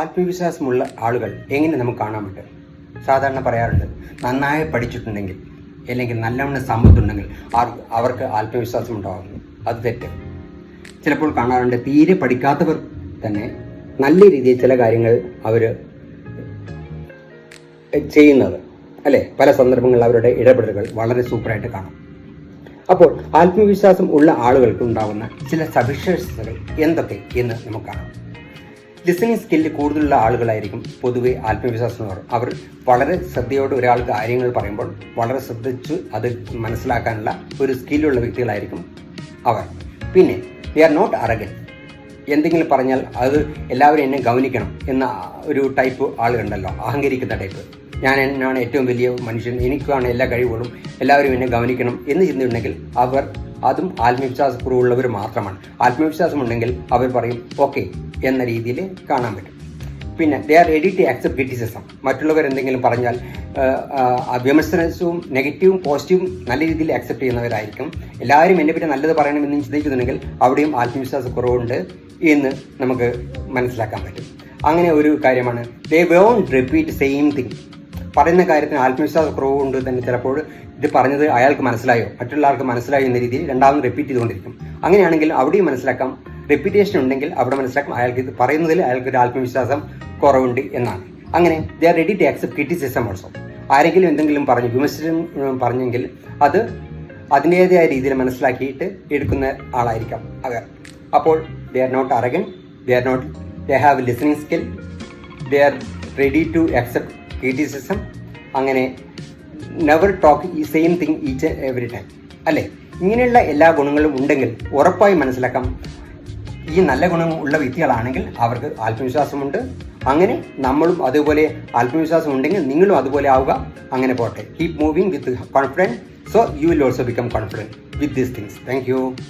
ആത്മവിശ്വാസമുള്ള ആളുകൾ എങ്ങനെ നമുക്ക് കാണാൻ പറ്റും? സാധാരണ പറയാറുണ്ട്, നന്നായി പഠിച്ചിട്ടുണ്ടെങ്കിൽ അല്ലെങ്കിൽ നല്ലവണ്ണം സമ്പത്തുണ്ടെങ്കിൽ അവർക്ക് ആത്മവിശ്വാസം ഉണ്ടാകുന്നു. അത് തെറ്റ്. ചിലപ്പോൾ കാണാറുണ്ട്, തീരെ പഠിക്കാത്തവർ തന്നെ നല്ല രീതിയിൽ ചില കാര്യങ്ങൾ അവർ ചെയ്യുന്നത് അല്ലേ, പല സന്ദർഭങ്ങളിൽ അവരുടെ ഇടപെടലുകൾ വളരെ സൂപ്പറായിട്ട് കാണാം. അപ്പോൾ ആത്മവിശ്വാസം ഉള്ള ആളുകൾക്ക് ഉണ്ടാകുന്ന ചില സവിശേഷതകൾ എന്തൊക്കെ എന്ന് നമുക്ക് കാണാം. ലിസണിങ് സ്കില്ല് കൂടുതലുള്ള ആളുകളായിരിക്കും പൊതുവെ ആത്മവിശ്വാസമുള്ളവർ. അവർ വളരെ ശ്രദ്ധയോടെ ഒരാൾ കാര്യങ്ങൾ പറയുമ്പോൾ വളരെ ശ്രദ്ധിച്ച് അത് മനസ്സിലാക്കാനുള്ള ഒരു സ്കില്ലുള്ള വ്യക്തികളായിരിക്കും അവർ. പിന്നെ ദേ ആർ നോട്ട് അറഗൻ. എന്തെങ്കിലും പറഞ്ഞാൽ അത് എല്ലാവരും എന്നെ ഗൗനിക്കണം എന്ന ഒരു ടൈപ്പ് ആളുകളുണ്ടല്ലോ, അഹങ്കരിക്കുന്ന ടൈപ്പ്. ഞാനാണ് ഏറ്റവും വലിയ മനുഷ്യൻ, എനിക്കാണ് എല്ലാ കഴിവുകളും, എല്ലാവരും എന്നെ ഗൗനിക്കണം എന്ന് ചിന്തയുണ്ടെങ്കിൽ അവർ അതും ആത്മവിശ്വാസക്കുറവുള്ളവർ മാത്രമാണ്. ആത്മവിശ്വാസമുണ്ടെങ്കിൽ അവർ പറയും ഓക്കെ എന്ന രീതിയിൽ കാണാൻ പറ്റും. പിന്നെ they are ready to accept criticism. മറ്റുള്ളവർ എന്തെങ്കിലും പറഞ്ഞാൽ വിമർശനവും നെഗറ്റീവും പോസിറ്റീവും നല്ല രീതിയിൽ ആക്സെപ്റ്റ് ചെയ്യുന്നവരായിരിക്കും. എല്ലാവരും എന്നെ പറ്റി നല്ലത് പറയണമെന്ന് ചിന്തിക്കുന്നുണ്ടെങ്കിൽ അവിടെയും ആത്മവിശ്വാസക്കുറവുണ്ട് എന്ന് നമുക്ക് മനസ്സിലാക്കാൻ പറ്റും. അങ്ങനെ ഒരു കാര്യമാണ് ദേ വോണ്ട് റിപ്പീറ്റ് സെയിം തിങ്. പറയുന്ന കാര്യത്തിന് ആത്മവിശ്വാസക്കുറവ് കൊണ്ട് തന്നെ ചിലപ്പോൾ ഇത് പറഞ്ഞത് അയാൾക്ക് മനസ്സിലായോ മറ്റുള്ള ആൾക്ക് മനസ്സിലായോ എന്ന രീതിയിൽ രണ്ടാമത് റിപ്പീറ്റ് ചെയ്തുകൊണ്ടിരിക്കും. അങ്ങനെയാണെങ്കിൽ അവിടെയും മനസ്സിലാക്കാം, റെപ്യൂട്ടേഷൻ ഉണ്ടെങ്കിൽ അവിടെ മനസ്സിലാക്കാം അയാൾക്ക് ഇത് പറയുന്നതിൽ അയാൾക്കൊരു ആത്മവിശ്വാസം കുറവുണ്ട് എന്നാണ്. അങ്ങനെ they are ready to accept criticism also. ആരെങ്കിലും എന്തെങ്കിലും പറഞ്ഞു വിമർശനം പറഞ്ഞെങ്കിൽ അത് അതിൻ്റേതായ രീതിയിൽ മനസ്സിലാക്കിയിട്ട് എടുക്കുന്ന ആളായിരിക്കാം അവർ. അപ്പോൾ they are not arrogant, they have listening skill, they are ready to accept criticism. അങ്ങനെ നെവർ ടോക്ക് ഈ same thing each every time അല്ലേ. ഇങ്ങനെയുള്ള എല്ലാ ഗുണങ്ങളും ഉണ്ടെങ്കിൽ ഉറപ്പായി മനസ്സിലാക്കാം ഈ നല്ല ഗുണം ഉള്ള വ്യക്തികളാണെങ്കിൽ അവർക്ക് ആത്മവിശ്വാസമുണ്ട്. അങ്ങനെ നമ്മളും അതുപോലെ ആത്മവിശ്വാസം ഉണ്ടെങ്കിൽ നിങ്ങളും അതുപോലെ ആവുക. അങ്ങനെ പോട്ടെ. Keep moving with confidence, so you will also become confident with these things. Thank you.